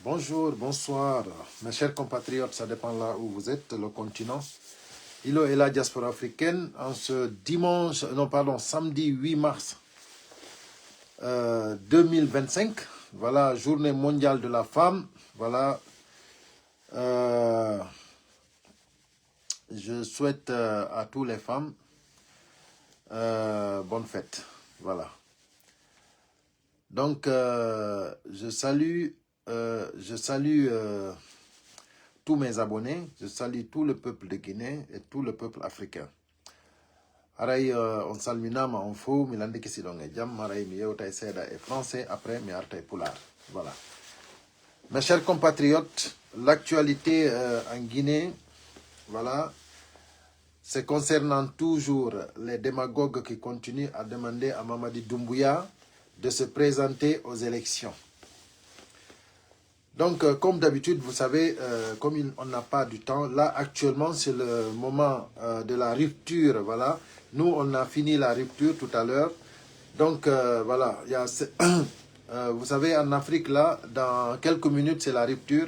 Bonjour, bonsoir, mes chers compatriotes, ça dépend là où vous êtes, le continent. Ilo et la diaspora africaine, en ce samedi 8 mars 2025, voilà, journée mondiale de la femme, voilà, je souhaite à toutes les femmes bonne fête, voilà. Donc, je salue tous mes abonnés, je salue tout le peuple de Guinée et tout le peuple africain. Aray on salminama on fo mi lande kisi ɗon e jam aray mi yewta seeɗa et français après mi arta e pulaar. Voilà. Mes chers compatriotes, l'actualité en Guinée, voilà, c'est concernant toujours les démagogues qui continuent à demander à Mamadi Doumbouya de se présenter aux élections. Donc, comme d'habitude, vous savez, comme on n'a pas du temps, là, actuellement, c'est le moment de la rupture, voilà. Nous, on a fini la rupture tout à l'heure. Donc, voilà, il y a, vous savez, en Afrique, là, dans quelques minutes, c'est la rupture.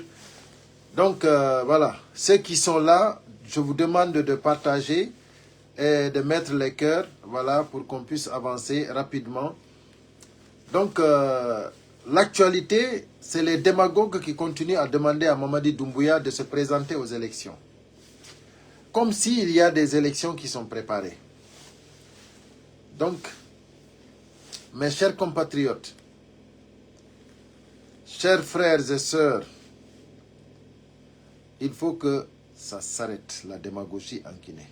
Donc, voilà, ceux qui sont là, je vous demande de partager et de mettre les cœurs, voilà, pour qu'on puisse avancer rapidement. Donc, l'actualité, c'est les démagogues qui continuent à demander à Mamadi Doumbouya de se présenter aux élections. Comme s'il y a des élections qui sont préparées. Donc, mes chers compatriotes, chers frères et sœurs, il faut que ça s'arrête, la démagogie en Guinée.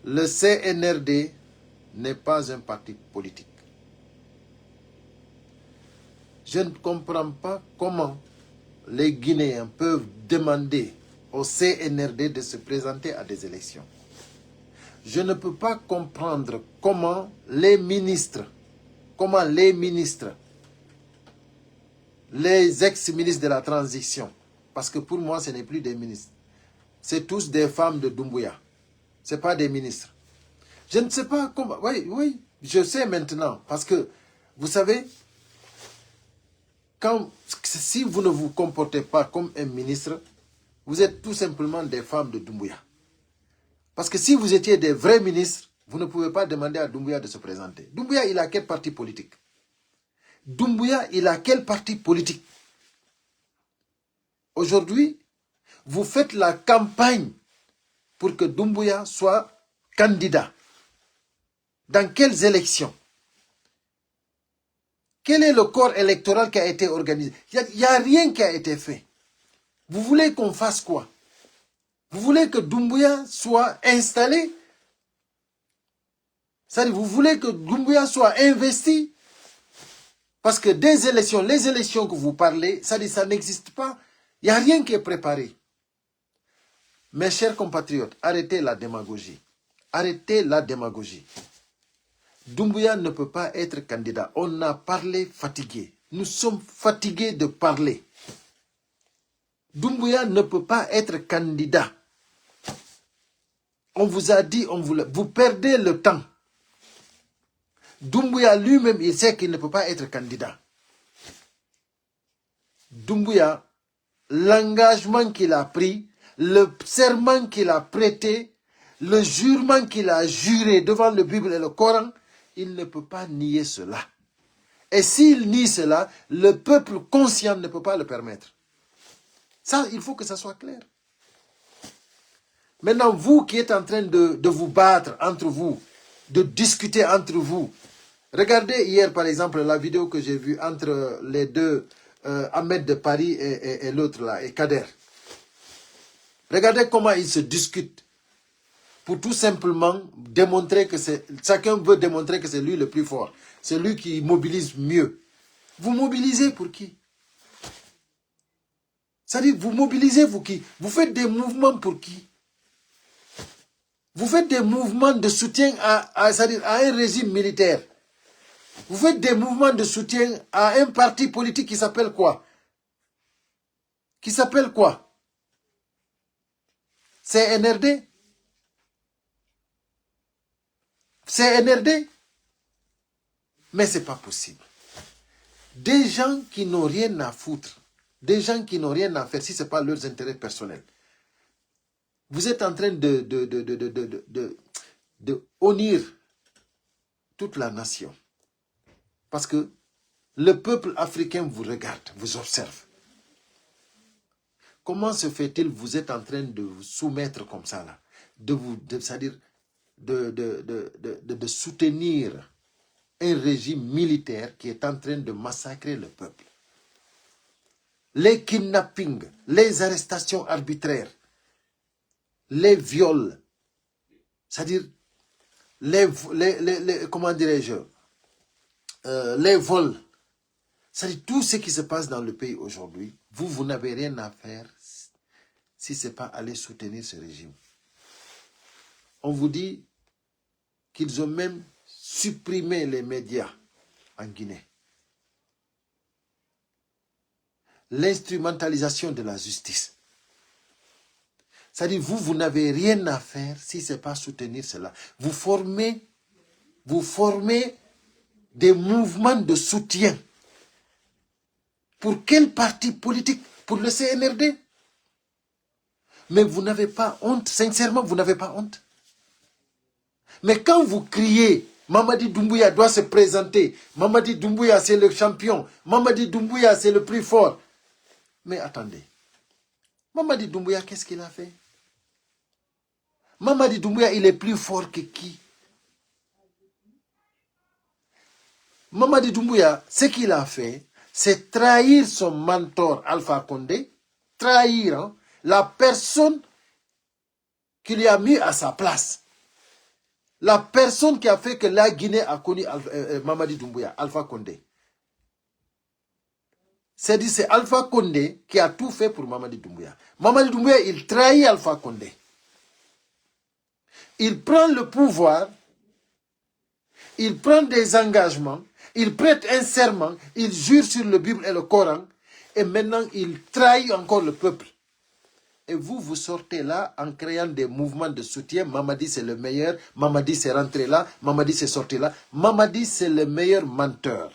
Le CNRD n'est pas un parti politique. Je ne comprends pas comment les Guinéens peuvent demander au CNRD de se présenter à des élections. Je ne peux pas comprendre comment les ministres, les ex-ministres de la transition, parce que pour moi, ce n'est plus des ministres, c'est tous des femmes de Doumbouya, ce n'est pas des ministres. Je ne sais pas comment, oui, je sais maintenant, parce que, vous savez, si vous ne vous comportez pas comme un ministre, vous êtes tout simplement des femmes de Doumbouya. Parce que si vous étiez des vrais ministres, vous ne pouvez pas demander à Doumbouya de se présenter. Doumbouya, il a quel parti politique? Doumbouya, il a quel parti politique? Aujourd'hui, vous faites la campagne pour que Doumbouya soit candidat. Dans quelles élections? Quel est le corps électoral qui a été organisé? Il n'y a rien qui a été fait. Vous voulez qu'on fasse quoi? Vous voulez que Doumbouya soit installé? C'est-à-dire, vous voulez que Doumbouya soit investi? Parce que des élections, les élections que vous parlez, ça n'existe pas. Il n'y a rien qui est préparé. Mes chers compatriotes, arrêtez la démagogie. Arrêtez la démagogie. Doumbouya ne peut pas être candidat. On a parlé fatigué. Nous sommes fatigués de parler. Doumbouya ne peut pas être candidat. On vous a dit, vous perdez le temps. Doumbouya lui-même, il sait qu'il ne peut pas être candidat. Doumbouya, l'engagement qu'il a pris, le serment qu'il a prêté, le jurement qu'il a juré devant le Bible et le Coran, il ne peut pas nier cela. Et s'il nie cela, le peuple conscient ne peut pas le permettre. Ça, il faut que ça soit clair. Maintenant, vous qui êtes en train de vous battre entre vous, de discuter entre vous, regardez hier, par exemple, la vidéo que j'ai vue entre les deux, Ahmed de Paris et l'autre là, et Kader. Regardez comment ils se discutent pour tout simplement démontrer que chacun veut démontrer que c'est lui le plus fort. C'est lui qui mobilise mieux. Vous mobilisez pour qui? C'est-à-dire, vous mobilisez pour qui? Vous faites des mouvements pour qui? Vous faites des mouvements de soutien à un régime militaire. Vous faites des mouvements de soutien à un parti politique qui s'appelle quoi? Qui s'appelle quoi? CNRD? CNRD? Mais ce n'est pas possible. Des gens qui n'ont rien à foutre, des gens qui n'ont rien à faire si ce n'est pas leurs intérêts personnels. Vous êtes en train de honnir toute la nation. Parce que le peuple africain vous regarde, vous observe. Comment se fait-il vous êtes en train de vous soumettre comme ça là, c'est-à-dire de soutenir un régime militaire qui est en train de massacrer le peuple. Les kidnappings, les arrestations arbitraires, les viols, c'est-à-dire comment dirais-je, les vols, c'est-à-dire tout ce qui se passe dans le pays aujourd'hui, vous n'avez rien à faire si ce n'est pas aller soutenir ce régime. On vous dit qu'ils ont même supprimé les médias en Guinée. L'instrumentalisation de la justice. C'est-à-dire, vous n'avez rien à faire si ce n'est pas soutenir cela. Vous formez des mouvements de soutien. Pour quel parti politique? Pour le CNRD? Mais vous n'avez pas honte, sincèrement, vous n'avez pas honte. Mais quand vous criez, Mamadi Doumbouya doit se présenter, Mamadi Doumbouya c'est le champion, Mamadi Doumbouya c'est le plus fort. Mais attendez, Mamadi Doumbouya, qu'est-ce qu'il a fait? Mamadi Doumbouya, il est plus fort que qui? Mamadi Doumbouya, ce qu'il a fait, c'est trahir son mentor Alpha Condé, trahir la personne qui lui a mis à sa place. La personne qui a fait que la Guinée a connu Mamadi Doumbouya, Alpha Condé. C'est Alpha Condé qui a tout fait pour Mamadi Doumbouya. Mamadi Doumbouya, il trahit Alpha Condé. Il prend le pouvoir, il prend des engagements, il prête un serment, il jure sur le Bible et le Coran, et maintenant il trahit encore le peuple. Et vous sortez là en créant des mouvements de soutien. Mamadi c'est le meilleur, Mamadi c'est rentré là, Mamadi c'est sorti là. Mamadi c'est le meilleur menteur.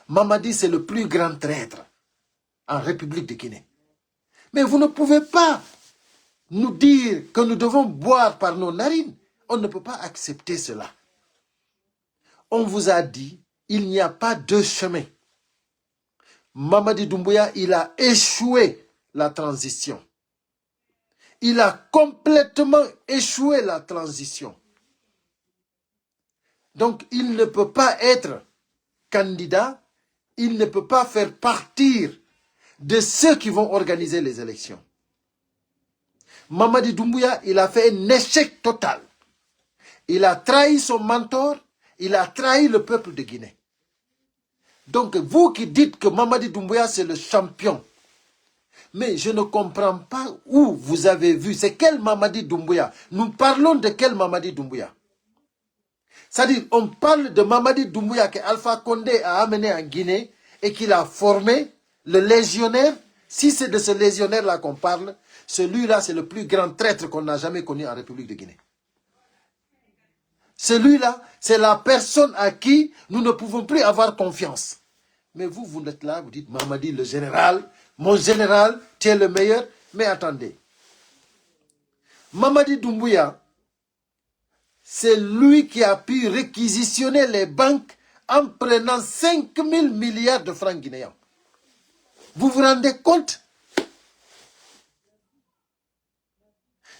Mamadi c'est le plus grand traître en République de Guinée. Mais vous ne pouvez pas nous dire que nous devons boire par nos narines. On ne peut pas accepter cela. On vous a dit, il n'y a pas deux chemins. Mamadi Doumbouya, il a échoué la transition. Il a complètement échoué la transition. Donc, il ne peut pas être candidat, il ne peut pas faire partir de ceux qui vont organiser les élections. Mamadi Doumbouya, il a fait un échec total. Il a trahi son mentor, il a trahi le peuple de Guinée. Donc, vous qui dites que Mamadi Doumbouya, c'est le champion, mais je ne comprends pas où vous avez vu. C'est quel Mamadi Doumbouya? Nous parlons de quel Mamadi Doumbouya? C'est-à-dire, on parle de Mamadi Doumbouya que Alpha Condé a amené en Guinée et qu'il a formé, le légionnaire. Si c'est de ce légionnaire-là qu'on parle, celui-là, c'est le plus grand traître qu'on n'a jamais connu en République de Guinée. Celui-là, c'est la personne à qui nous ne pouvons plus avoir confiance. Mais vous êtes là, vous dites, Mamadi le général, mon général, tu es le meilleur. Mais attendez. Mamadi Doumbouya, c'est lui qui a pu réquisitionner les banques en prenant 5 000 milliards de francs guinéens. Vous vous rendez compte?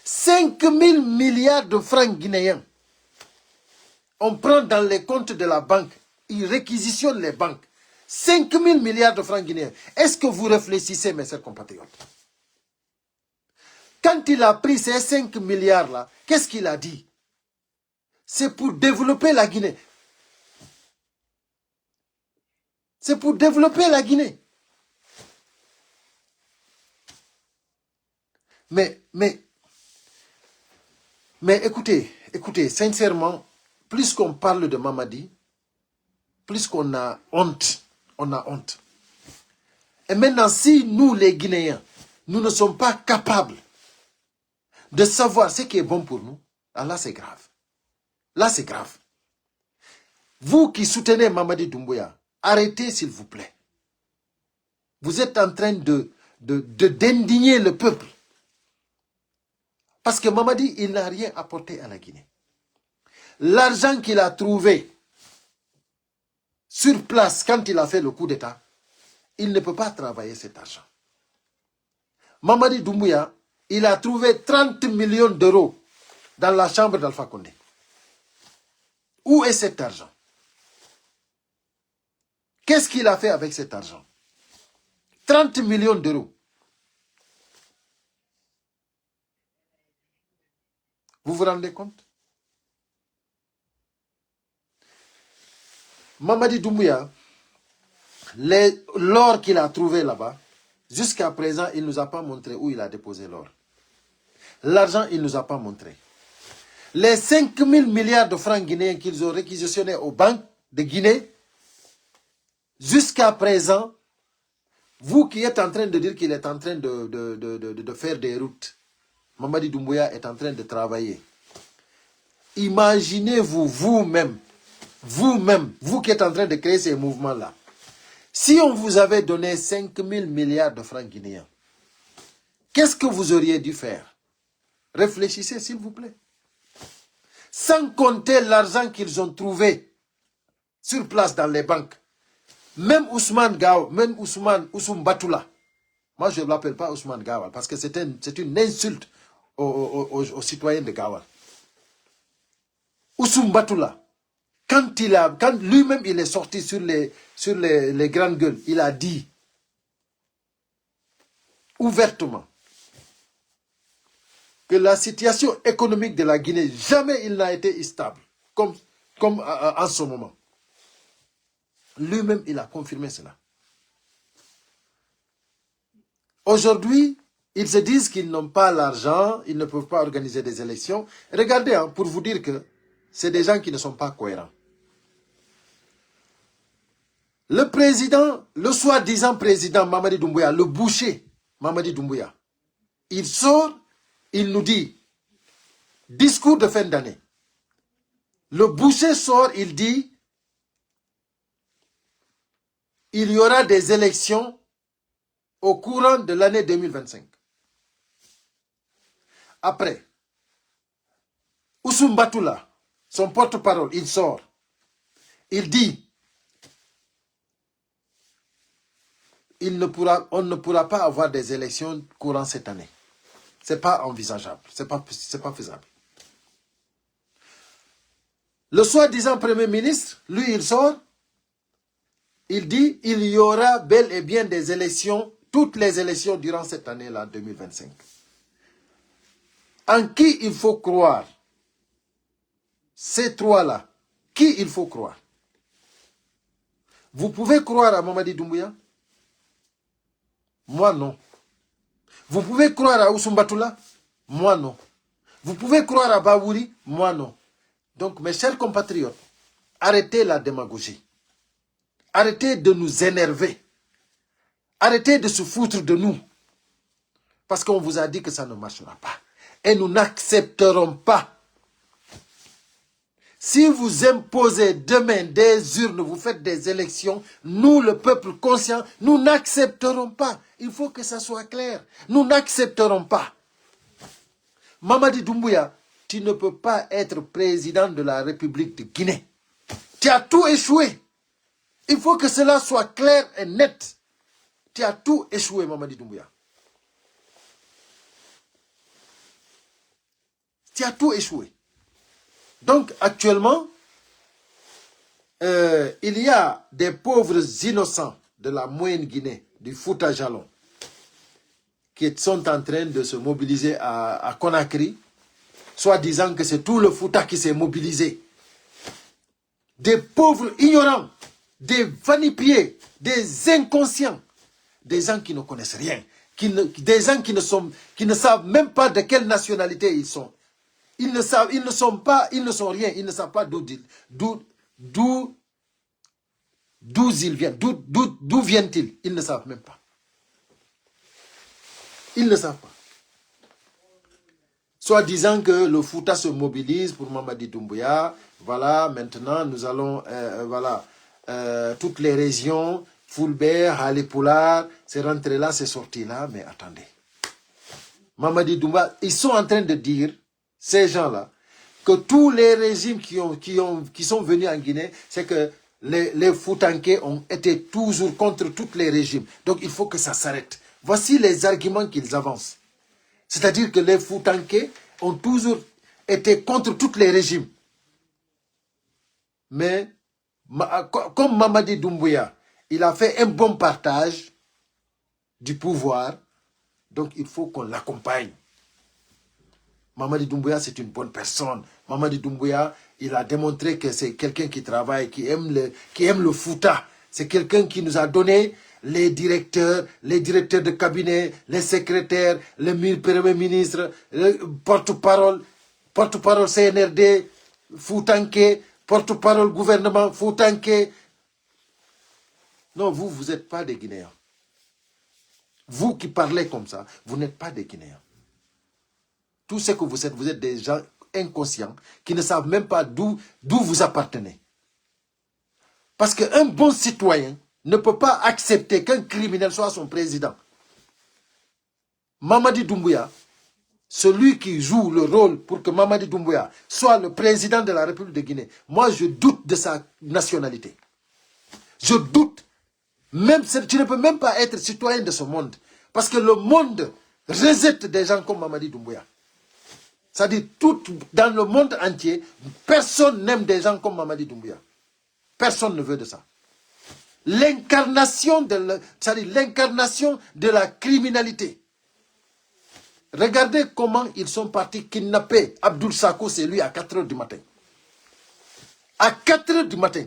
5 000 milliards de francs guinéens. On prend dans les comptes de la banque, il réquisitionne les banques. 5 000 milliards de francs guinéens. Est-ce que vous réfléchissez, mes chers compatriotes? Quand il a pris ces 5 milliards-là, qu'est-ce qu'il a dit? C'est pour développer la Guinée. C'est pour développer la Guinée. Mais écoutez, sincèrement, plus qu'on parle de Mamadi, plus qu'on a honte. On a honte. Et maintenant, si nous, les Guinéens, nous ne sommes pas capables de savoir ce qui est bon pour nous, là, c'est grave. Là, c'est grave. Vous qui soutenez Mamadi Doumbouya, arrêtez, s'il vous plaît. Vous êtes en train d'indigner le peuple. Parce que Mamadi, il n'a rien apporté à la Guinée. L'argent qu'il a trouvé sur place quand il a fait le coup d'État, il ne peut pas travailler cet argent. Mamadi Doumbouya, il a trouvé 30 millions d'euros dans la chambre d'Alpha Condé. Où est cet argent? Qu'est-ce qu'il a fait avec cet argent? 30 millions d'euros. Vous vous rendez compte? Mamadi Doumbouya, l'or qu'il a trouvé là-bas, jusqu'à présent, il ne nous a pas montré où il a déposé l'or. L'argent, il ne nous a pas montré. Les 5 000 milliards de francs guinéens qu'ils ont réquisitionnés aux banques de Guinée, jusqu'à présent, vous qui êtes en train de dire qu'il est en train de faire des routes, Mamadi Doumbouya est en train de travailler. Imaginez-vous vous-même, vous qui êtes en train de créer ces mouvements-là, si on vous avait donné 5 000 milliards de francs guinéens, qu'est-ce que vous auriez dû faire? Réfléchissez s'il vous plaît. Sans compter l'argent qu'ils ont trouvé sur place dans les banques. Même Ousmane Gao, même Ousmane Batoula. Moi, je ne l'appelle pas Ousmane Gawal parce que c'est une insulte aux citoyens de Gawal. Ousmane Batoula, quand lui-même il est sorti sur les grandes gueules, il a dit ouvertement que la situation économique de la Guinée, jamais il n'a été stable comme en ce moment. Lui-même, il a confirmé cela. Aujourd'hui, ils se disent qu'ils n'ont pas l'argent, ils ne peuvent pas organiser des élections. Regardez, hein, pour vous dire que c'est des gens qui ne sont pas cohérents. Le président, le soi-disant président Mamadi Doumbouya, le boucher Mamadi Doumbouya, il sort, il nous dit, discours de fin d'année. Le boucher sort, il dit, il y aura des élections au courant de l'année 2025. Après, Ousmane Batoula, son porte-parole, il sort. Il dit, on ne pourra pas avoir des élections courant cette année. Ce n'est pas envisageable, ce n'est pas faisable. Le soi-disant Premier ministre, lui, il sort. Il dit, il y aura bel et bien des élections, toutes les élections durant cette année-là, 2025. En qui il faut croire? Ces trois-là, qui il faut croire? Vous pouvez croire à Mamadi Doumbouya? Moi, non. Vous pouvez croire à Ousmane Batoula? Moi, non. Vous pouvez croire à Bawouri? Moi, non. Donc, mes chers compatriotes, arrêtez la démagogie. Arrêtez de nous énerver. Arrêtez de se foutre de nous. Parce qu'on vous a dit que ça ne marchera pas. Et nous n'accepterons pas. Si vous imposez demain des urnes, vous faites des élections, nous, le peuple conscient, nous n'accepterons pas. Il faut que ça soit clair. Nous n'accepterons pas. Mamadi Doumbouya, tu ne peux pas être président de la République de Guinée. Tu as tout échoué. Il faut que cela soit clair et net. Tu as tout échoué, Mamadi Doumbouya. Tu as tout échoué. Donc, actuellement, il y a des pauvres innocents de la moyenne Guinée, du Fouta Jalon, qui sont en train de se mobiliser à Conakry, soit disant que c'est tout le Fouta qui s'est mobilisé. Des pauvres ignorants, des vanipiés, des inconscients, des gens qui ne connaissent rien, des gens qui ne savent même pas de quelle nationalité ils sont. Ils ne sont rien, ils ne savent pas d'où ils viennent, d'où viennent-ils, ils ne savent même pas. Ils ne savent pas. Soit disant que le Fouta se mobilise pour Mamadi Doumbouya, voilà, maintenant nous allons, toutes les régions, Fulbert, Halipoulard, c'est rentré là, c'est sorti là, mais attendez. Mamadi Doumbouya, ils sont en train de dire, ces gens-là, que tous les régimes qui sont venus en Guinée, c'est que les Foutanké ont été toujours contre tous les régimes. Donc il faut que ça s'arrête. Voici les arguments qu'ils avancent. C'est-à-dire que les Foutanké ont toujours été contre tous les régimes. Mais comme Mamadi Doumbouya, il a fait un bon partage du pouvoir, donc il faut qu'on l'accompagne. Mamadi Doumbouya, c'est une bonne personne. Mamadi Doumbouya, il a démontré que c'est quelqu'un qui travaille, qui aime le Fouta. C'est quelqu'un qui nous a donné les directeurs de cabinet, les secrétaires, le premier ministre, le porte-parole CNRD, Foutanké, porte-parole gouvernement, Foutanké. Non, vous n'êtes pas des Guinéens. Vous qui parlez comme ça, vous n'êtes pas des Guinéens. Tout ce que vous êtes des gens inconscients qui ne savent même pas d'où vous appartenez. Parce qu'un bon citoyen ne peut pas accepter qu'un criminel soit son président. Mamadi Doumbouya, celui qui joue le rôle pour que Mamadi Doumbouya soit le président de la République de Guinée, moi je doute de sa nationalité. Je doute. Même, tu ne peux même pas être citoyen de ce monde. Parce que le monde rejette des gens comme Mamadi Doumbouya. C'est-à-dire, dans le monde entier, personne n'aime des gens comme Mamadi Doumbouya. Personne ne veut de ça. L'incarnation de la criminalité. Regardez comment ils sont partis kidnapper Abdoul Sako, c'est lui, à 4 h du matin. À 4 h du matin.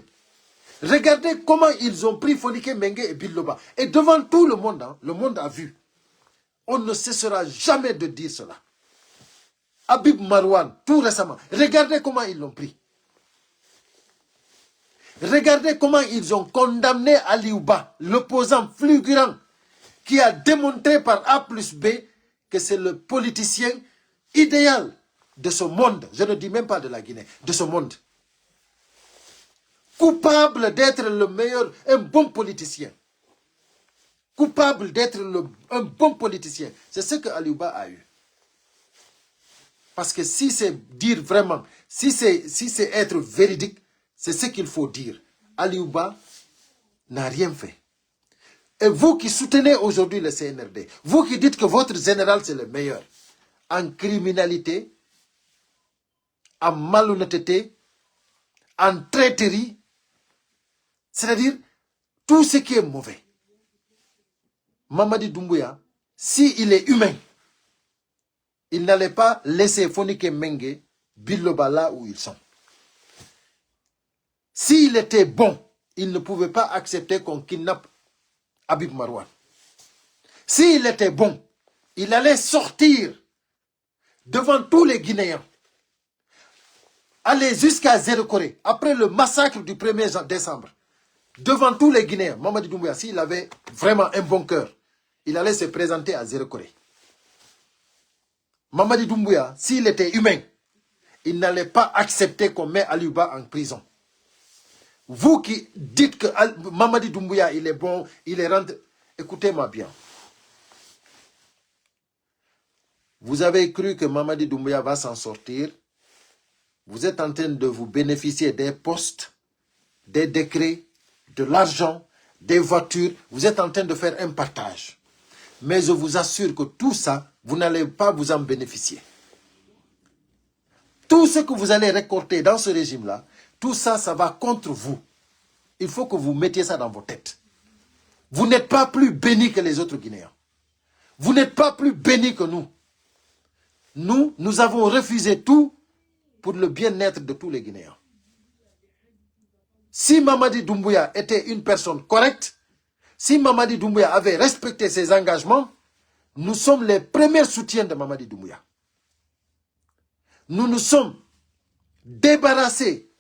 Regardez comment ils ont pris Fonike Mengue et Biloba. Et devant tout le monde, hein, le monde a vu. On ne cessera jamais de dire cela. Habib Marouane, tout récemment, regardez comment ils l'ont pris. Regardez comment ils ont condamné Aliouba, l'opposant fulgurant, qui a démontré par A plus B que c'est le politicien idéal de ce monde. Je ne dis même pas de la Guinée, de ce monde. Coupable d'être le meilleur, un bon politicien. Coupable d'être un bon politicien. C'est ce que Aliouba a eu. Parce que si c'est dire vraiment, si c'est être véridique, c'est ce qu'il faut dire. Aliouba n'a rien fait. Et vous qui soutenez aujourd'hui le CNRD, vous qui dites que votre général c'est le meilleur, en criminalité, en malhonnêteté, en traîtrerie, c'est-à-dire tout ce qui est mauvais. Mamadi Doumbouya, s'il est humain, il n'allait pas laisser Fonike Mengue, Biloba là où ils sont. S'il était bon, il ne pouvait pas accepter qu'on kidnappe Habib Marouane. S'il était bon, il allait sortir devant tous les Guinéens, aller jusqu'à Zéro-Corée, après le massacre du 1er décembre, devant tous les Guinéens. Mamadi Doumbouya, s'il avait vraiment un bon cœur, il allait se présenter à Zéro-Corée. Mamadi Doumbouya, s'il était humain, il n'allait pas accepter qu'on met Aliouba en prison. Vous qui dites que Mamadi Doumbouya, il est bon, il est rentré... Écoutez-moi bien. Vous avez cru que Mamadi Doumbouya va s'en sortir. Vous êtes en train de vous bénéficier des postes, des décrets, de l'argent, des voitures. Vous êtes en train de faire un partage. Mais je vous assure que tout ça, vous n'allez pas vous en bénéficier. Tout ce que vous allez récolter dans ce régime-là, tout ça, ça va contre vous. Il faut que vous mettiez ça dans vos têtes. Vous n'êtes pas plus bénis que les autres Guinéens. Vous n'êtes pas plus bénis que nous. Nous avons refusé tout pour le bien-être de tous les Guinéens. Si Mamadi Doumbouya était une personne correcte, si Mamadi Doumbouya avait respecté ses engagements, nous sommes les premiers soutiens de Mamadi Doumbouya. Nous nous sommes débarrassés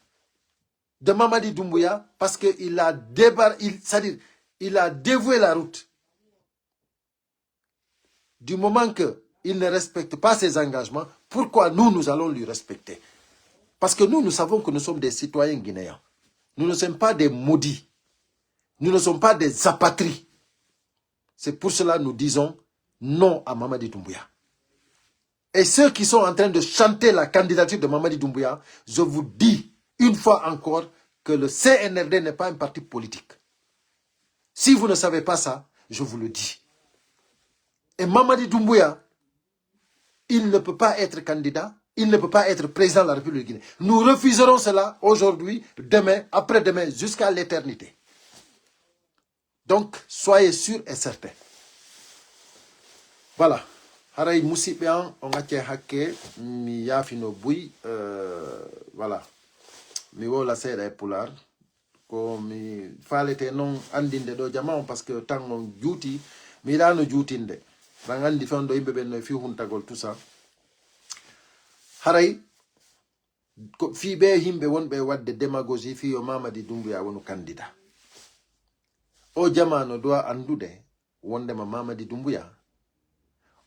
de Mamadi Doumbouya parce qu'il a, il a dévoué la route. Du moment qu'il ne respecte pas ses engagements, pourquoi nous allons lui respecter? Parce que nous savons que nous sommes des citoyens guinéens. Nous ne sommes pas des maudits. Nous ne sommes pas des apatries. C'est pour cela que nous disons non à Mamadi Doumbouya. Et ceux qui sont en train de chanter la candidature de Mamadi Doumbouya, je vous dis une fois encore que le CNRD n'est pas un parti politique. Si vous ne savez pas ça, je vous le dis. Et Mamadi Doumbouya, il ne peut pas être candidat, il ne peut pas être président de la République de Guinée. Nous refuserons cela aujourd'hui, demain, après-demain, jusqu'à l'éternité. Donc, soyez sûrs et certains. Voilà. Haray musibian on a hakke mi yafino bui voilà. Mi wola seeda e pular ko mi falete non andinde do jama parce que tan on juuti mi dano juutinde dan andi fondo yimbe ben no fi huntagol tout ça. Haray ko fi be himbe wonbe wadde démagogie fi yo Mamadi Doumbouya wonu candidat. O jamano doa andude wonde ma Mamadi Doumbouya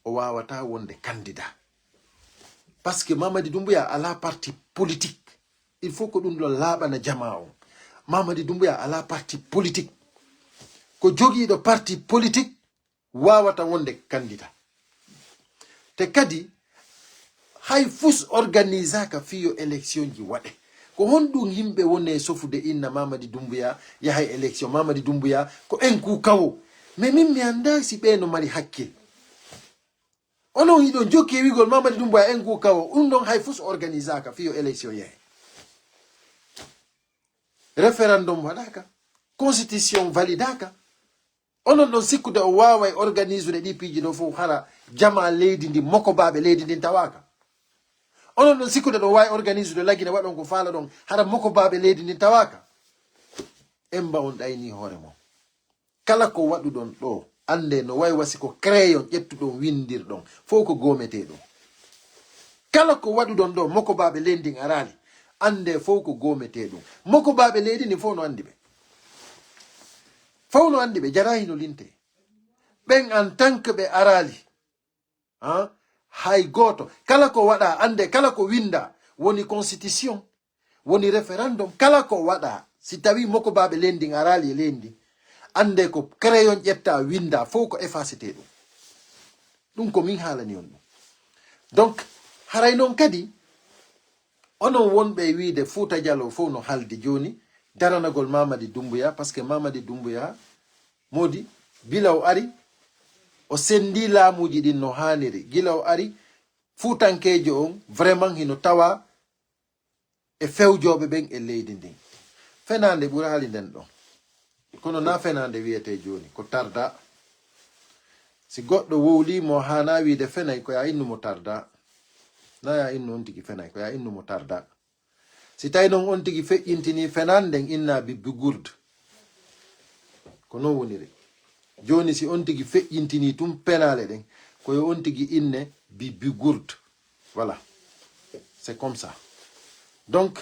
o wawata wonde candidat. Parce que Mamadi Doumbouya a la partie politique. Il faut que nous l'abana jamao. Mamadi Doumbouya a la partie politique. Ko jogi do parti politique wawata wonde candidat. Te kadi hay fus organisa ka fiyo élection ji wade. Ko hondu himbe wonne sofude inna Mamadi Doumbouya ya hay élection Mamadi Doumbouya ko enku kawo. Mais min mi anda si be no mari hakkil. Ono hido joki wigol Mamadi Doumbouya enku kawo undon hay fus organisa ka fiyo élection ye. Référendum wadaka, constitution validaka. Ono non sikude o wawa e organise de dipiji do fo hara jama leydi ndi moko babe leydi ndi tawaka. Ono non sikude do wawa organise de lagina wadon ko fala don hara moko babe leydi ndi tawaka. Emba on dayni hore mo. Kala ko wadu don do ande no way wasi ko crayon ƴettu don windir don fo ko gomete do. Kala ko wadu don do moko babe leydi arali ande fo ko gomete do. Moko babe leydi ni fo no andi be. Fawno andi be jarahino linte. Ben en tant que be arali. Hay goto. Kala ko wada ande kala ko winda woni constitution, woni référendum, kala ko wada si tawi moko babe lendi arali lendi ande ko crayon ƴetta winda fo ko effacete dum. Dum ko min halani on. Donc haray non kadi onon wonbe wiide Fouta Diallo fo no haldi joni daranagol Mamadi Doumbouya parce que Mamadi Doumbouya modi bilaw ari o sendi laamuji din no haniri gilaw ari futankejo on vraiment hino tawa e fewjobe ben e leydi ndin fenande ɓura hali nden ɗon kono na fenande wiyete joni ko tarda si goɗɗo wowlimo hana wiide fenay ko ya innumo tarda na ya innu on tigi fenay ko ya innumo tarda si tawi noon on tigi feƴƴintini fenanden inna bibbi gurde ko non woniri joni si on tigi feƴƴintini tum penale ɗen koyo on tigi inne bibbi gurde voilà c'est comme ça. Donc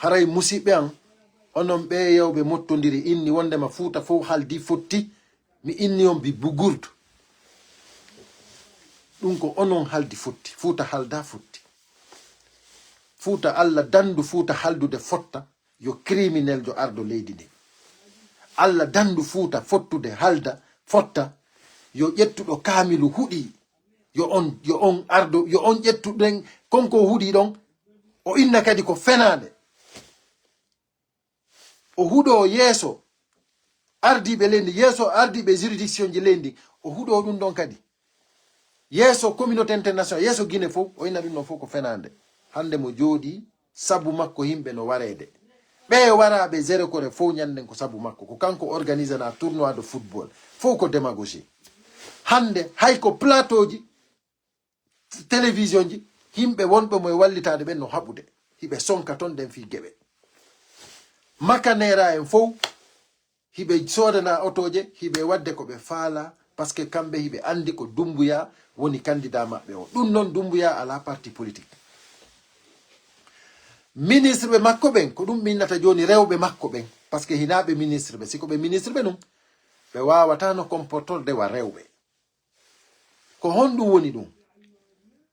haray musidɓe an onon ɓe yewɓe mottodiri inni wondema Fouta fof haldi fotti mi inni on bibbi gurde ɗum ko onon haldi fotti Fouta halda fotti. Fouta Allah dandu Fouta haldude fotta yo criminel jo ardo leydi ndi. Allah dandu Fouta fottude halda fotta yo ƴettuɗo kamilu huɗi yo on ardo yo on ƴettuɗen konko huɗi ɗon o inna kadi ko fenade o huɗo yeeso ardiɓe leydi yeeso ardiɓe juridiction ji leydi o huɗo ɗum ɗon kadi yeeso communauté international yeeso Guinée fof o inna ɗum ɗon fof ko fenade. Hande mo jooɗi sabu makko himɓe no warede ɓe waraɓe zéro kore fof ñanden ko sabu makko ko kanko organise na tournoi de football fof ko démagogie. Hande hay ko plateau ji télévision ji himɓe wonɓe moye wallitade ɓen no haɓude hiɓe sonka ton den fi geɓe makanera en fof hiɓe sodana otoje hiɓe wadde ko ɓe faala parce que kamɓe hiɓe andi ko Doumbouya woni candidat maɓɓe o. Ɗum noon Doumbouya ala parti politique. Ministre ɓe makko ɓen ko ɗum minnata joni rewɓe makko ɓen parce que hinaɓe ministre ɓe siko ɓe ministre ɓe ɗum ɓe wawata no comportorde wa rewɓe ko honɗum woni ɗum.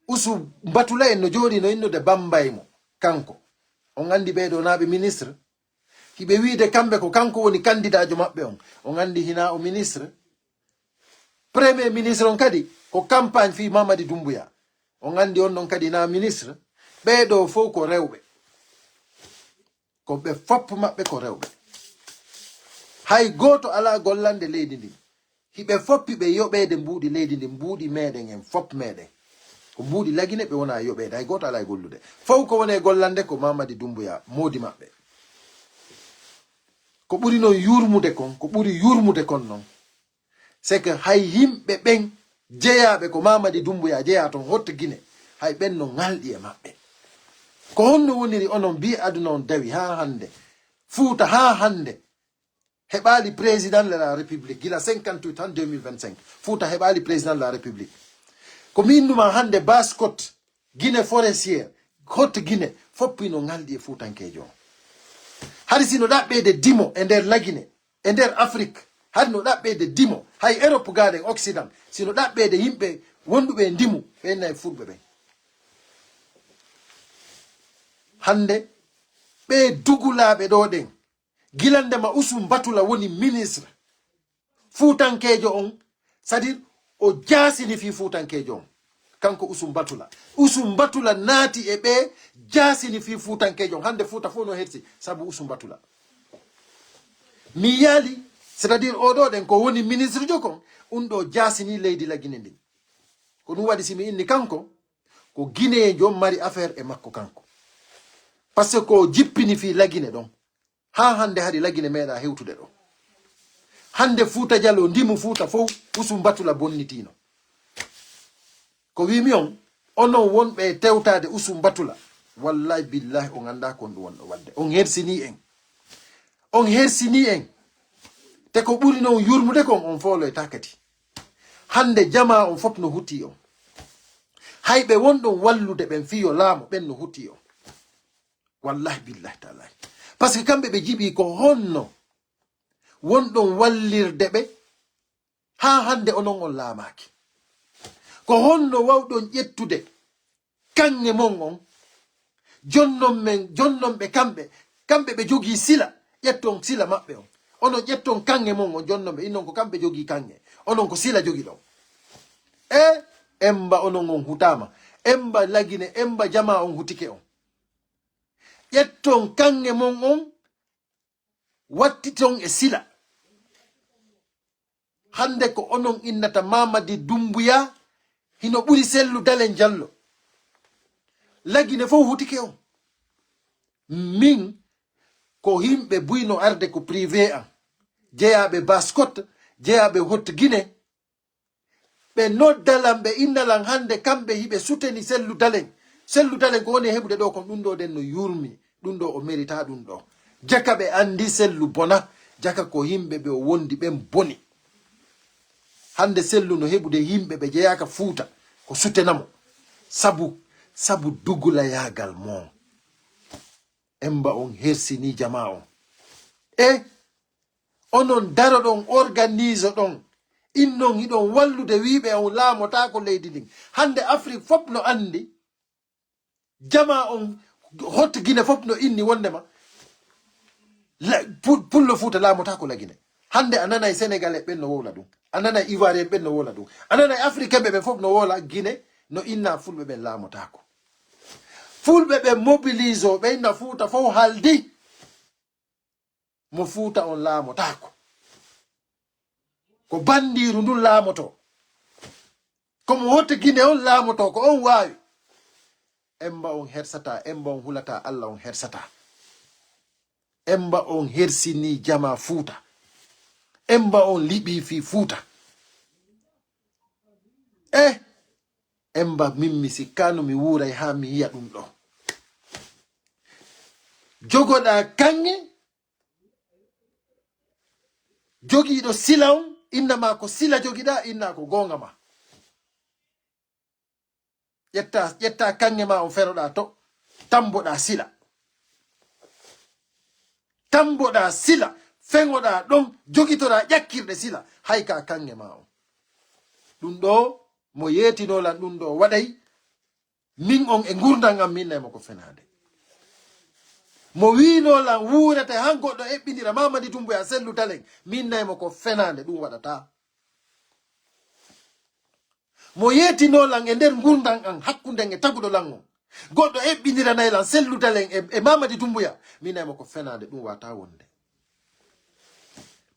Usu Batula en no jooɗi no innude Bambaymo kanko on andi ɓeɗo naɓe ministre hiɓe wiide kamɓe ko kanko woni candidat jo maɓɓe on andi hina o ministre premier ministre on kadi ko campagne fi Mamadi Doumbouya on andi on non kadi na ministre ɓeɗo fof ko rewɓe ko ɓe fop maɓɓe ko rewɓe hay goto ala gollande leydi ndi hiɓe foppi ɓe yoɓede mbuuɗi leydi ndi mbuuɗi meɗen en fop meɗen ko mbuuɗi lagine ɓe wona yoɓede hay goto ala e gollude fof ko woni e gollande ko Mamadi Doumbouya moodi maɓɓe ko ɓuri noon yurmude kon ko ɓuri yurmude kon noon c'est que hay yimɓe ɓen jeeyaɓe ko Mamadi Doumbouya jeeya ton hotta Guinée hay ɓen no ngalɗi e maɓɓe ko honno woniri onon mbi aduna on dawi ha hande Fouta ha hande heɓali président de la république gila 58 han 2025 Fouta heɓali président de la république ko minnuma hande Basse-Côte Guinée forestière hotta Guinée foppi no ngalɗi e Foutankejo hari sino ɗaɓɓede dimo e nder lagine e nder Afrique hari no ɗaɓɓede dimo hay Europe gaɗen Occident sino ɗaɓɓede yimɓe wonduɓe ndimu ɓenna e fulɓe ɓen hande ɓe dugulaɓe ɗo ɗen gilandema Usum Batula woni ministre Fuutankejo on c'est-à-dire o jasini fi Fuutankejo on kanko Usum Batula naati e ɓe jasini fi Fuutankejo on hande Fouta fof no hersi sabu Usum Batula mi yaali c'est-à-dire oɗo ɗen ko woni ministre jo kon ɗo jasini leydi lagine ndin ko ɗum waɗi simi inni kanko ko Guinéjo mari affaire e makko kanko par ce que ko jippini fi lagine ɗon ha hande hari lagine meeɗa hewtude ɗo hande Fouta Diallo ndimu Fouta fof Usum Batula bonnitino ko wimi on onon wonɓe tewtade Usum Batula wallahi billahi on anda kon ɗum wonɗo wadde on hersini en te ko ɓuri noon yurmude kon on foloyta kadi hande jama on fop no hutti on hayɓe wonɗon wallude ɓen fiyo laamo ɓen no hutti on wallahi billahi taalahi par ce que kamɓe ɓe jiɓi ko honno wonɗon wallirde ɓe ha hande onon on laamaki ko honno wawɗon ƴettude kanŋe mon on jonnon ɓe kamɓe ɓe jogii sila ƴetton sila maɓɓe on onon ƴetton kanŋe mon on jonnon ɓe innon ko kamɓe jogii kanŋe onon ko sila jogi ɗon emba onon on hutama emba lagine emba jama on hutike on ƴetton kanŋe mon on wattiton e sila hande ko onon innata Mamadi Doumbouya hino ɓuri sellu Dalen Diallo lagine fof hutike on min ko himɓe buyno arde ko privé an jeeyaɓe Basse-Côte jeeyaɓe hotta Guinée ɓe noddalan ɓe innalan hande kamɓe hiɓe suteni sellu Dalen ko woni heɓude ɗo kon ɗum ɗo den no yurmi ɗum ɗo o mérita ɗum ɗo jaka ɓe andi sellu bona jaka ko yimɓe ɓe o wondi ɓen boni hande sellu no heɓude yimɓe ɓe jeyaka Fouta ko sutenamo sabu dugula yagal mon emba on hersini jama on onon daro ɗon organise ɗon innon hiɗon wallude wiɓe on laamota ko leydi ndin hande Afrique fop no andi jama on hotta Guinée fop no inni wondema pullo Fouta laamota ko lagine hande a nanay sénégalais ɓen no wowla ɗum a nanay ivoirien ɓen no wola ɗum a nanay africain ɓe fof no wola Guinée no inna fulɓe ɓen laamotako fulɓe ɓe mobilise o ɓe inna Fouta fof haldi mo Fouta on laamotako ko bandiru ndun laamoto komo hotta Guinée on laamoto ko on wawi emba on hersata emba on hulata Allah on hersata emba on hersini jama Fouta emba on liɓi fi Fouta emba mimmi sikkano mi wuuray ha mi yiya ɗum ɗo jogoɗa kanŋe jogiiɗo sila on innama ko sila jogiɗa inna ko gonga ma ƴetta kanŋe ma on feroɗa to tamboɗa sila feŋoɗa ɗon jogitoɗa ƴakkirɗe sila hayka kanŋe ma on ɗum ɗo mo yeetinolan ɗum ɗo waɗay min on e gurdam am minnaymo ko fenade mo wino lan wurete han goɗɗo eɓɓinira Mamadi Doumbouya sellu dalen min naymo ko fenande ɗum waɗata mo yetino lan e nder gurdan an hakkunde e taguɗo lan on goɗɗo eɓɓinira nayi lan sellu dalen e Mamadi Doumbouya min naymo ko fenande ɗum wata wonde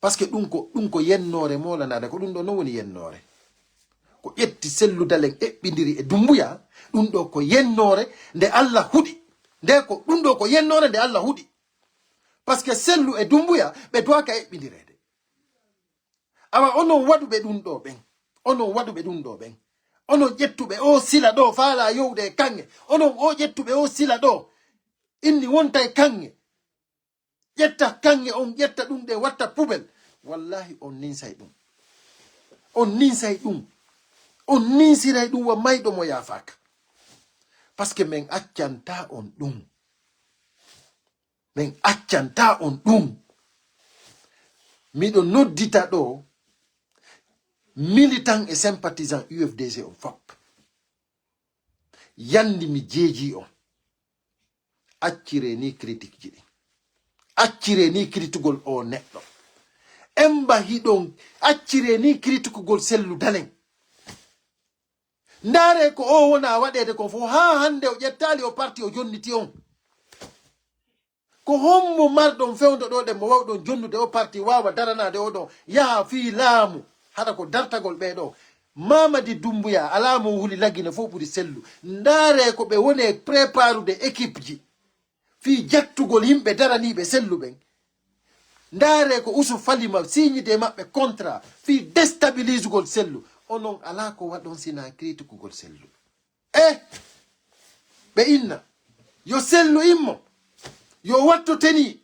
parce que ɗum ko yennore molanade ko ɗum ɗo non woni yennore ko ƴetti sellu dalen eɓɓidiri e Doumbouya ɗum ɗo ko yennore nde Allah huɗi nde ko ɗum ɗo ko yennore nde Allah huɗi parce que sellu e Doumbouya ɓe doaka eɓɓidirede awa onon waɗuɓe ɗum ɗo ɓen onon waɗuɓe ɗum ɗo ɓen onon ƴettuɓe o sila ɗo faala yowde e kanŋe onon o ƴettuɓe o sila ɗo inni wonta e kanŋe ƴetta kanŋe on ƴetta ɗum ɗe watta pubel wallahi on ninsay ɗum on ninsay ɗum on ninsiray ɗum wa mayɗo mo yaafaka parce que min accanta on ɗum min accanta on ɗum miɗo noddita ɗo militant et sympathisant UFDG on fop yandi mi jeeji on accire ni critique ji ɗi accire ni critigol o neɗɗo emba hiɗon accire ni critigol sellu dalen ndare ko o wona waɗede kon fof ha hande o ƴettali o parti o jonniti on ko hommo marɗon fewdo ɗo ɗe mo wawɗon jonnude o parti wawa daranade oɗo yaha fi laamu haɗa ko dartagol ɓeɗo Mamadi Doumbouya ala mo huli laggine fof ɓuri sellu ndare ko ɓe woni préparude équipe ji fi jattugol yimɓe daraniɓe sellu ɓen ndare ko usu falima signide maɓɓe contrat fi déstabilisugol sellu onon ala ko waɗon sina critikugol sellu ɓe inna yo sellu immo yo watto teni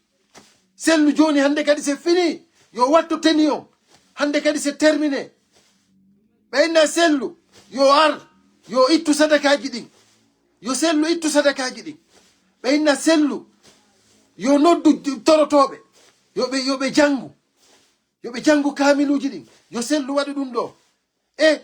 sellu joni hande kadi c'est fini yo watto teni on hande kadi c'est terminé ɓe inna sellu yo ar yo ittu sadakaji ɗin yo sellu ittu sadakaji ɗin ɓe inna sellu yo noddu torotoɓe yoɓe jangu kamiluji ɗin yo sellu waɗi ɗum ɗo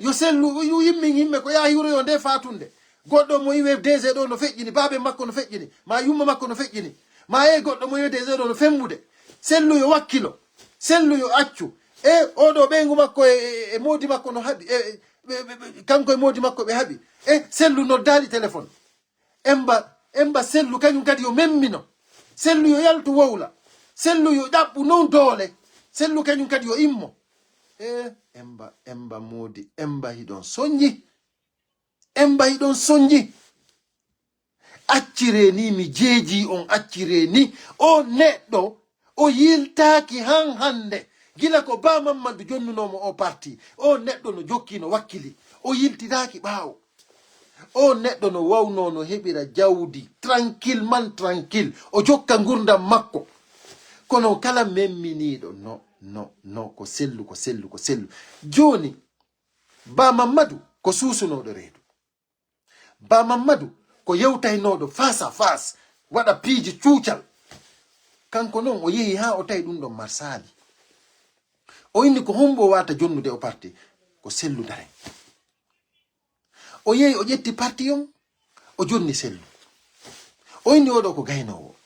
yo sellu yimɓe ko yaha hiwroyo nde fatunde goɗɗo mo yiwe DG ɗo no feƴƴini babe makko no feƴƴini ma yumma makko no feƴƴini ma goɗɗo mo yiwe DG ɗo no femmude sellu yo wakkilo sellu yo accu oɗo ɓeygu makko e modi makko no haaɓi kanko e modi makko ɓe haaɓi sellu noddali téléphone emba sellu kañum kadi yo memmino sellu yo yaltu wowla sellu yo ɗaɓɓu non doole sellu kañum kadi yo immo emba modi emba hiɗon soñji accire ni mi jeeji on accire ni o neɗɗo o yiltaki han hande gila ko Ba Mamadou jonnunomo o parti o neɗɗo no jokkino wakkili o yiltitaki ɓaawo o neɗɗo no wawno no heɓira jawdi tranquille o jokka gurdam makko kono kala memminiɗo no ko sellu joni Ba Mamadou ko susunoɗo reedu Ba Mamadou ko yewtaynoɗo face à face waɗa piiji cuucal kanko noon o yehi ha o tawi ɗum ɗon marsali o inni ko hombo wata jonnude o parti ko sellu daren o yehi o ƴetti parti on o jonni sellu o inni oɗo ko gaynowo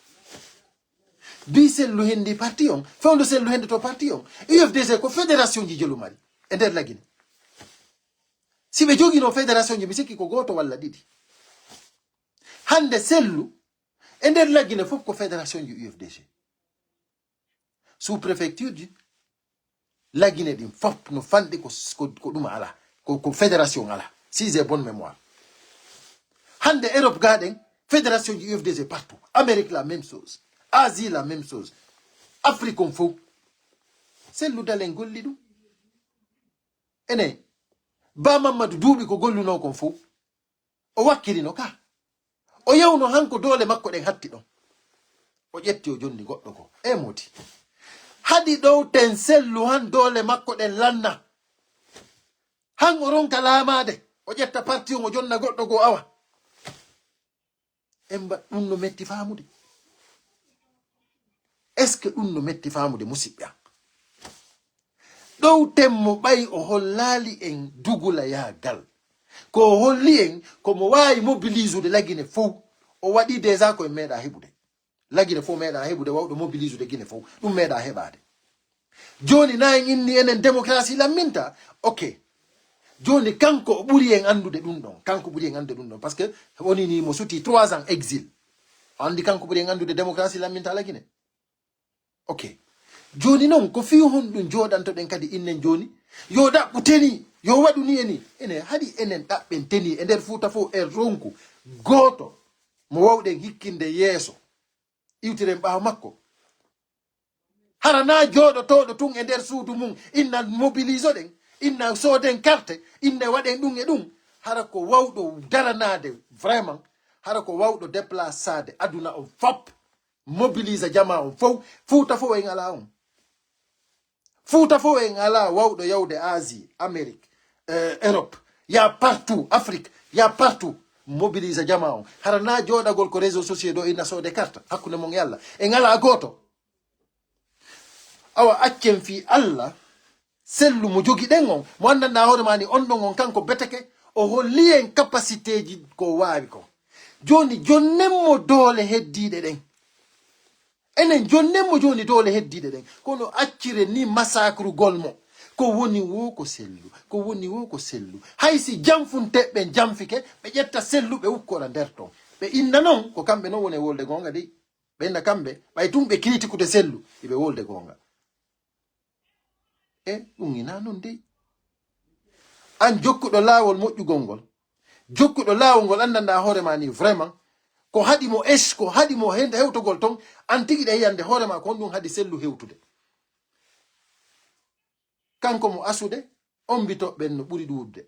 bi sellu hendi parti on fewndo sellu hende to parti on UFDG ko fédération ji jelu mari e nder lagine si ɓe jogino fédération ji mi sikki ko goto walla ɗiɗi hande sellu e nder lagine fof ko fédération ji UFDG sous préfecture ji lagine ɗin fof no fanɗi ko ɗum ala ko fédération ala si j'ai bonne mémoire hande Europe gaɗen fédération ji UFDG partout Amérique la même chose Asie la même chose Afrique on fof sellu dalen golli ɗum ene Ba Mamadou duuɓi ko golluno kon fof o wakkilino ka o yewno hanko doole makko ɗen hatti ɗon o ƴetti o jonni goɗɗo ko modi haɗi ɗow ten sellu han doole makko ɗen lanna han o ronka laamade o ƴetta parti on o jonna goɗɗo go awa emba ɗum no metti faamude est ce que ɗum no metti faamude musidɓe ɗow temmo ɓayi o hollali en dugula yagal ko holli en komo wawi mobilisude lagine fof o waɗi déjà koye meeɗa heɓude la Guinée fo meeɗa heɓude wawɗo mobilise de Guinée fof ɗum meeɗa heɓade joni na en inni enen démocratie lamminta ok joni kanko o ɓuri en andude ɗum ɗon kanko ɓuri en andude ɗum ɗon par ce que woni ni mo suti 3 ans exil andi kanko ɓuri en andude démocratie lamminta la Guinée ok joni noon ko fi honɗum joɗantoɗen kadi innen joni yo ɗaɓɓuteni yo waɗu ni eni enen haɗi enen ɗaɓɓen teni e nder Fouta fof e ronku goto mo wawɗen hikkinde yeeso iwtiren ɓaawo makko hara na jooɗotoɗo tun e nder suudu mum inna mobilise ɗen inna sooden carte inna waɗen ɗum e ɗum hara ko wawɗo daranade vraiment hara ko wawɗo déplaçade aduna on fop mobilise jama on fof Fouta fof en ala on Fouta fof en ala wawɗo yawde Asie Amérique Europe ya partout Afrique ya partout mobilise jama on hara na jooɗagol ko réseaux sociaux ɗo inna soode carte hakkude mon e Allah en ala goto awa accen fi Allah sellu mo jogi ɗen on mo anndanɗa hoore ma ni on ɗon on kanko beteke o holli en capacité ji ko waawi ko joni jonnenmo doole heddiɗe ɗen enen jonnenmo joni doole heddiɗe ɗen kono accire ni massacre golmo ko woni wo ko sellu ko woni wo ko sellu haysi jamfunteɓe jamfike ɓe ƴetta sellu ɓe ukkora nder ton ɓe inna noon ko kamɓe noon woni e wolde gonga de ɓe inna kamɓe ɓay tum ɓe critiqueude sellu eɓe wolde gonga ɗum ina noon dey an jokkuɗo laawol moƴƴugol ngol jokkuɗo laawol ngol anndanɗa hoore ma ni vraiment ko haɗi mo ko haɗi mo hewtogol ton an tigi ɗe yiyande hoore ma ko ɗum haɗi sellu hewtude kanko mo asude on mbitoɓɓen no ɓuri ɗuuɗde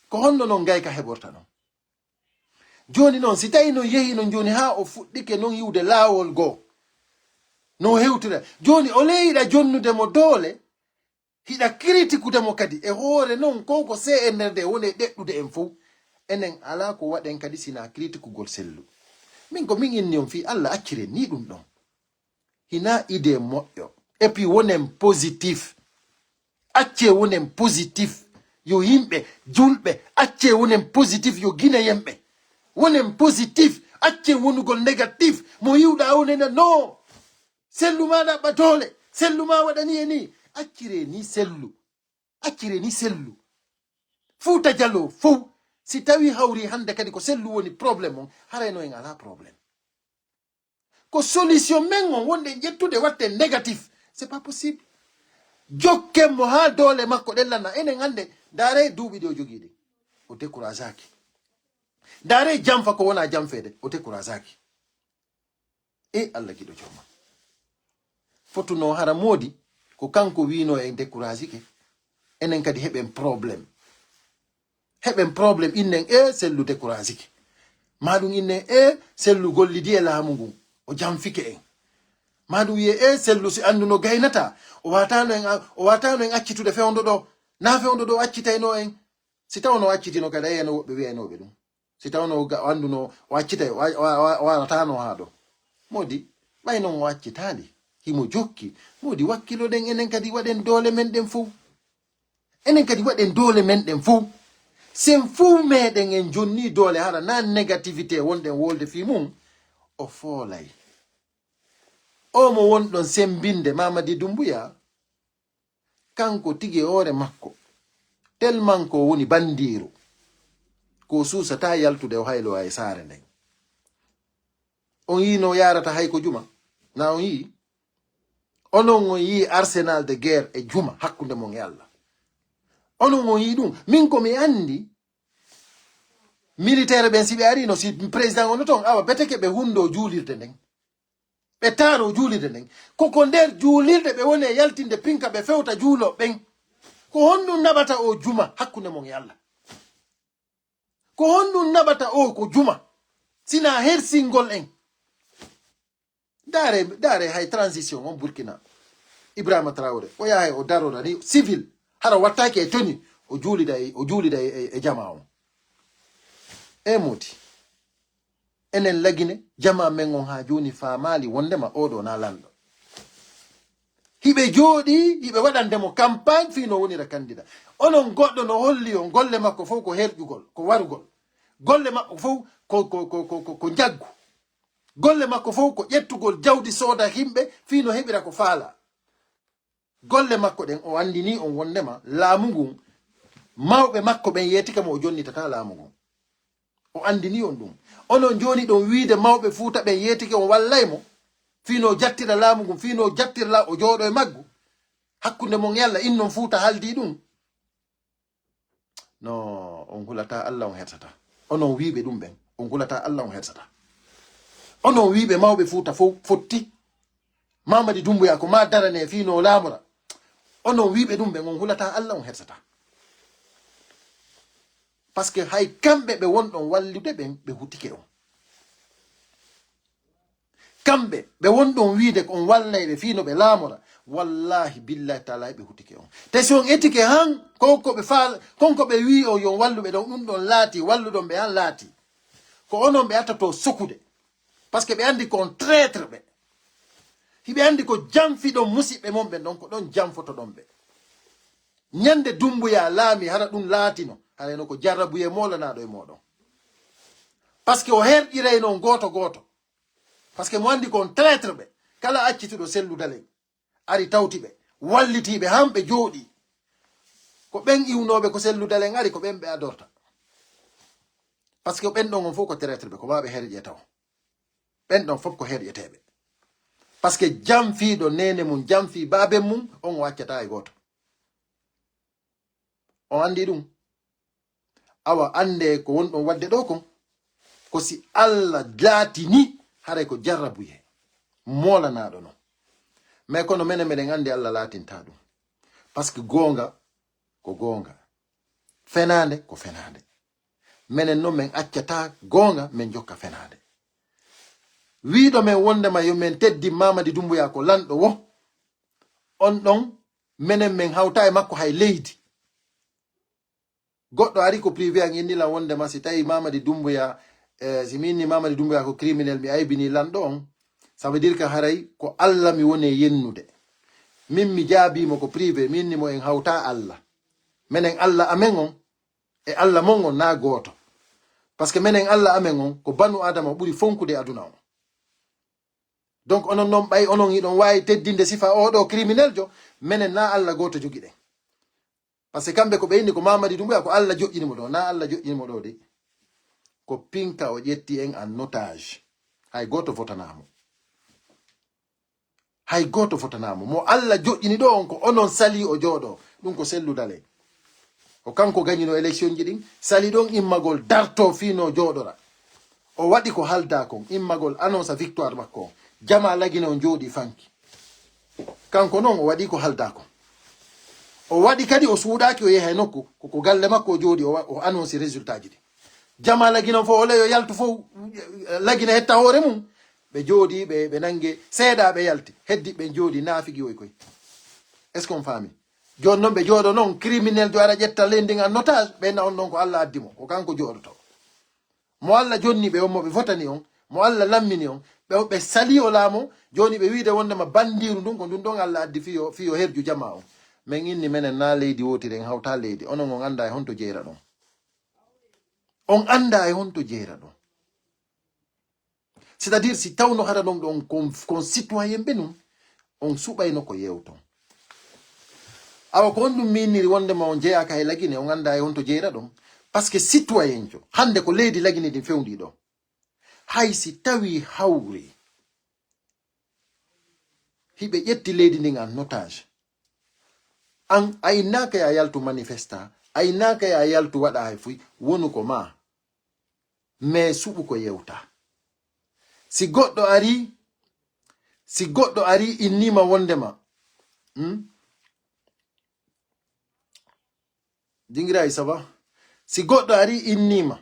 ko honno noon gayka heɓorta noon joni noon si tawi no yehi non joni ha o fuɗɗike noon yiwde laawol goo no hewtira joni o leyiɗa jonnude mo doole hiɗa critiqueude mo kadi e hoore noon ko se e nder nde woni ɗeɗɗude en fof enen ala ko waɗen kadi sina critiquegol sellu min ko min inni on fi Allah accire ni ɗum ɗon hina idée moƴƴo et puis wonen positif acce wonen positif yo yimɓe julɓe acce wonen positif yo guinéyemɓe wonen positif acce wonugol négatif mo yiwɗa wonena non sellu ma ɗaɓɓa doole sellu ma waɗani e ni accire ni sellu Fouta Jallow fof si tawi hawri hande kadi ko sellu woni probléme on harayno en ala probléme ko solution men on wonde ƴettude watte négatif c'est pas possible jokken mo ha doole makko ɗellanna enen hande daare duuɓi ɗi o jogiiɗi o décourage aki daare jamfa ko wona jamfede o décourage aki e Allah giɗo jooma fotuno hara moodi ko kanko wino en décourage ke enen kadi heɓen probléme innen sellu décourage ke maɗum innen sellu gollidi e laamu ngun o jamfike en maɗum wiye sellu si anduno gaynata o watano en accitude fewndo ɗo na fewndo ɗo accitayno en si tawno o accitino kadi ayeno woɓɓe wiyaynoɓe ɗum si tawno anduno o accitay waratano ha ɗo modi ɓay noon o accitali himo jokki modi wakkiloɗen enen kadi waɗen doole men ɗen fof sen fuu meɗen en jonni doole hara na négativité wonɗen wolde fi mum o foolay o mo wonɗon sembinde Mamadi Doumbouya kanko tigi hoore makko tellement ko woni bandiru ko suusata yaltude o haylo ay saare nden on yino yarata hay ko juma na on yi onon on yi arsenal de guerre e juma hakkunde mon e Allah onon on yi ɗum min ko mi andi militaire ɓen si ɓe arino si président ono toon awa beteke ɓe hundo juulirde nden ɓe taaro juulirde nden koko nder juulirde ɓe woni e yaltinde pinka ɓe fewta juulo ɓen ko honɗum naɓata o juma hakkunde mon e Allah ko honɗum naɓata o ko juma sina hersingol en daare hay transition on Burkina Ibrahima Traoré o yahay o darora ni civil hara wattake e toni o juulida e jama on modi enen lagine jama men on ha joni famali wondema oɗo na lanɗo hiɓe jooɗi hiɓe waɗandemo campagne fino wonira candidat onon goɗɗo no holli on golle makko fof ko herƴugol ko warugol golle makko fof ko jaggu golle makko fof ko ƴettugol jawdi sooda himɓe fino heɓira ko faala. Golle makko ɗen o andini on wondema laamu ngun mawɓe makko ɓen yeetika mo o jonnitata laamu ngun. O andini on ɗum. Onon joni ɗon wiide mawɓe Fuuta ɓen yeetike on wallaymo fino jattira laamu ngun, fino jattira o jooɗo e maggu hakkunde mon e Allah. Innon Fuuta haldi ɗum. No, on hulata Allah on hersata. Onon wiiɓe ɗum ɓen on hulata Allah on hersata. Onon wiiɓe mawɓe Fuuta fof fotti Mamadi Doumbouya ko ma darane fino laamora. Onon wiiɓe ɗum ɓen on hulata Allah on hersata. Parce que hay kamɓe ɓe wonɗon wallude ɓen ɓe hutike on. Kamɓe ɓe wonɗon wiide ko on wallayɓe fino ɓe laamora. Wallahi billahi taala ɓe hutike on. Te si on etike han konko ɓe faala konko ɓe wi o yon walluɓe ɗon ɗum ɗon laati walluɗon ɓe han laati. Ko onon ɓe attato sokude. Parce que ɓe andi kon traître ɓe. Hiɓe andi ko jamfiɗon musiɓɓe mon ɓe ɗon ko ɗon jamfoto ɗon ɓe. Ñande Doumbouya laami hara ɗum laatino hareno ko jarrabuye molanaɗo e moɗon. Parce que o herƴiray non goto goto. Parce que mo andi kon traître ɓe. Kala accituɗo selludalen ari tawtiɓe wallitiɓe hamɓe jooɗi. Ko ɓen iwnoɓe ko selludalen ari ko ɓen ɓe adorta. Parce que ɓen ɗon on fof ko traître ɓe ko maɓe herƴe taw. Ɓen ɗon fof ko herƴeteɓe. Parce que jamfiɗo nene mum jamfi baabe mum on o accata e goto. On andi ɗum. Awa ande ko wonɗon wadde ɗo kon ko si Allah laatini haray ko jarrabuye molanaɗo non. Mais kono menen meɗen andi Allah laatinta ɗum. Parce que gonga ko gonga, fenande ko fenande. Menen non men accata gonga men jokka fenande. Wiiɗo men wondema yo men teddi Mamadi Doumbouya ko lanɗo wo. On ɗon menen men hawta e makko hay leydi. Goɗɗo ari ko privé an innila wondema si tawi Mamadi Doumbouya si minni Mamadi Doumbouya ko criminel mi aybini lanɗo on. Ça veut dire que haray ko Allah mi woni yennude. Min mi jaabimo ko privé minni mo en hawta Allah. Menen Allah amen on e Allah mon on na goto. Parce que menen Allah amen on ko banu Adama ɓuri fonkude aduna on. Donc onon non ɓay onon iɗon wawi teddinde sifa oɗo criminel jo menen na Allah goto jogiɗen. Parce que kamɓe ko ɓe inni ko Mamadi Doumbouya ko Allah joƴƴinimo ɗo na Allah joƴƴinimo ɗo de. Ko pinka o ƴetti en en otage. Hay goto fotanamo. Hay goto fotanamo. Mo Allah joƴƴini ɗo on ko onon sali o jooɗo. Ɗum ko selludale. O kanko gañino élection ji ɗin sali ɗon immagol darto fino jooɗora. O waɗi ko halda kon immagol annonce victoire makko. Jama lagina on jooɗi fanki. Kanko non o waɗi ko halda kon. O waɗi kadi o suuɗaki o yeha e nokku ko galle makko o jooɗi o annonce résultat ji ɗi. Jama lagina fo o leyo yaltu fo lagina hetta hoore mum. Ɓe jooɗi ɓe nange seeɗa ɓe yalti heddi ɓe jooɗi naafigi oy koy. Est ce qu'on faami? Joni noon ɓe jooɗo noon criminel jo ara ƴetta lendin en otage ɓenna on ɗon ko Allah addimo ko kanko jooɗoto. Mo Allah jonni ɓe on mo ɓe fotani on mo Allah lammini on ɓe sali o laamo joni ɓe wiide wondema bandiru ndun ko ndun ɗon Allah addi fiyo herju jama on. Men inni menen na leydi wotiri en hawta leydi onon on anda e honto jeera ɗon. On anda e honto jeera ɗon. C'est-à-dire si tawno hara ɗon ɗon kon citoyen ɓe nun on suɓayno ko yewton. Awa ko on ɗum minniri wondema on jeyaka e lagine on anda e honto jeera ɗon. Par ce que citoyen jo hande ko leydi lagine ɗin fewndi ɗo. Hay si tawi hawri hiɓe ƴetti leydi ndin en otage. An a innaka ya yaltu manifesta a innaka ya yaltu waɗa hay fuy wonu ko ma mais suɓu ko yewta. Si goɗɗo ari innima wondema dingiray ça va. Si goɗɗo ari innima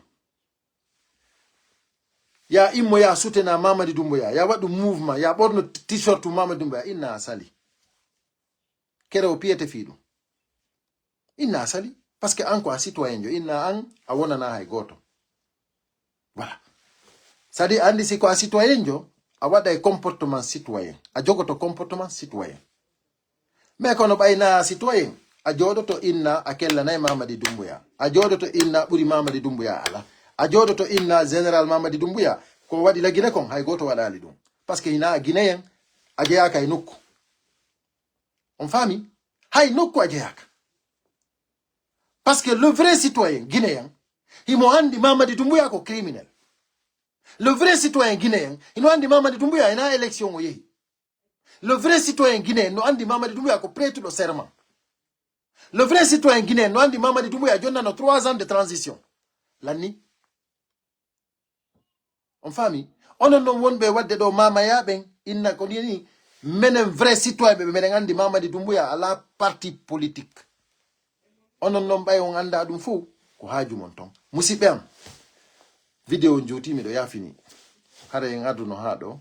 ya immo ya sutena Mamadi Doumbouya ya waɗu mouvement ya ɓorno t-shirt Mamadi Doumbouya inna a sali kere o piyete fiiɗum inna a sali parce que an ko a citoyen jo inna an a wonana hay goto. Voilà. C'est-à-dire andi si ko a citoyen jo a waɗa e comportement citoyen a jogoto comportement citoyen. Mais kono ɓayna citoyen a jooɗoto inna a kellanayi Mamadi Doumbouya a jooɗoto inna ɓuri Mamadi Doumbouya ala a jooɗoto inna général Mamadi Doumbouya ko wadi la Guinée kon hay goto wadali dum parce que ina Guinéen ajeyaka ay nokku on fami hay nokku ajeyaka parce que le vrai citoyen guinéen imo andi Mamadi Doumbouya ko criminel. Le vrai citoyen guinéen ino andi Mamadi Doumbouya ina élection o yehi. Le vrai citoyen guinéen no andi Mamadi Doumbouya ko prêtre le serment. Le vrai citoyen guinéen no andi Mamadi Doumbouya jonnano 3 ans de transition. L'année. On famille. On non wonbe wadde do mama ya ben inna ko ni menen vrai citoyen be menen andi Mamadi Doumbouya à la parti politique. On non bay on anda dum fou ko haaju mon ton. Musibe am. Vidéo njuti mi do ya fini. Hare en aduno ha do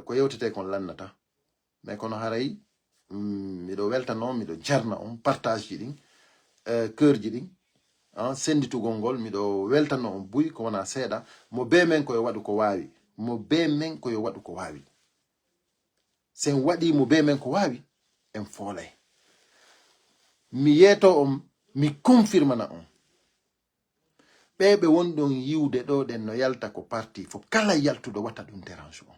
ko yewtete kon lannata. Mais kono haray mi do welta non mi do jarna on partage ji din cœur ji din senditugol ngol mi do welta non on buy ko wana seeda mo be men ko wadu ko wawi mo be men ko wadu ko wawi sen wadi mo be men ko wawi en folay mi yeto on mi confirme na on bebe wondon yiwde do den no yalta ko parti fo kala yaltudo wata dum dérange on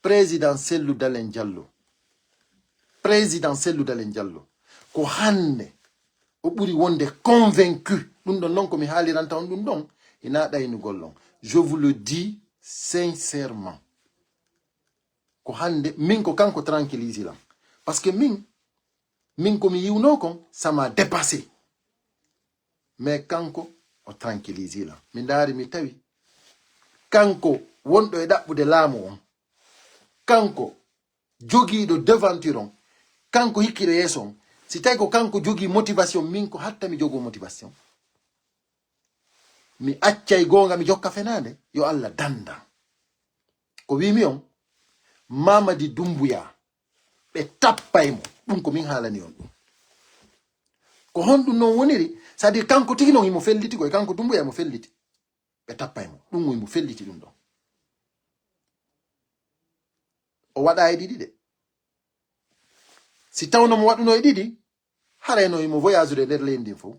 président Cellou Dalein Diallo président Cellou Dalein Diallo ko hande o buri wonde convaincu dum don non ko mi haliranta on dum don ina daynu gollon je vous le dis sincèrement ko hande min ko kanko tranquillise lam parce que min ko mi yiwno kon ça m'a dépassé mais kanko o tranquillise lam mi ndari mi tawi kanko wondo e dabbude laamu on kanko jogiido devanture on kanko hikkire yeso on si tawi ko kanko jogi motivation min ko hatta mi jogo motivation mi accay gonga mi jokka fenande yo Allah danda ko wimi on Mamadi Doumbouya be tappay mo dum ko min halani on ko hondu non woniri c'est-à-dire kanko tigi non imo felliti ko kanko Doumbouya mo felliti be tappay mo dum mo felliti dum do o wada e didi de si tawno mo waduno e didi hareno imo voyage de der lendi fo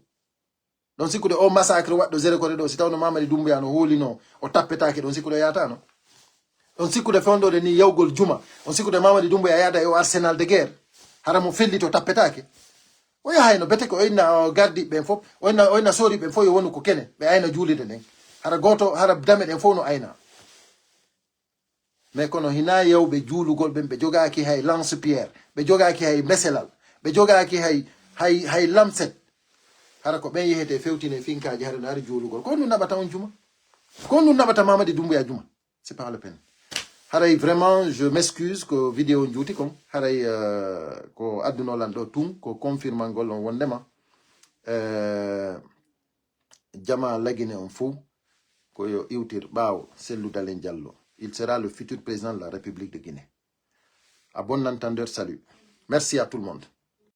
don sikude o massacre waddo zero ko do si tawno Mamadi Doumbouya no holino o tappetaake don sikude yata no on sikude fondo de ni yawgol juma on sikude Mamadi Doumbouya yada e arsenal de guerre haramo fellito tappetaake o yahayno bete ko oyna gardi ben fop oyna sori ben fo yo wonu ko kene be ayna julide den hara goto hara dame den fo no ayna mais kono hina yewbe juulugol ben be jogaaki hay lance pierre be jogaaki hay meselal be jogaaki hay lamset hara ko ben yehete fewtine finkaaji hara naari juulugol ko nu nabata on juma ko nu nabata Mamadi Doumbouya juma c'est pas la peine haray vraiment je m'excuse ko vidéo njuuti kon haray ko adduno lan do tum ko confirme ngol on wondema jama lagine on fou ko yo iwtir baaw Cellou Dalein Diallo. Il sera le futur président de la République de Guinée. À bon entendeur, salut. Merci à tout le monde.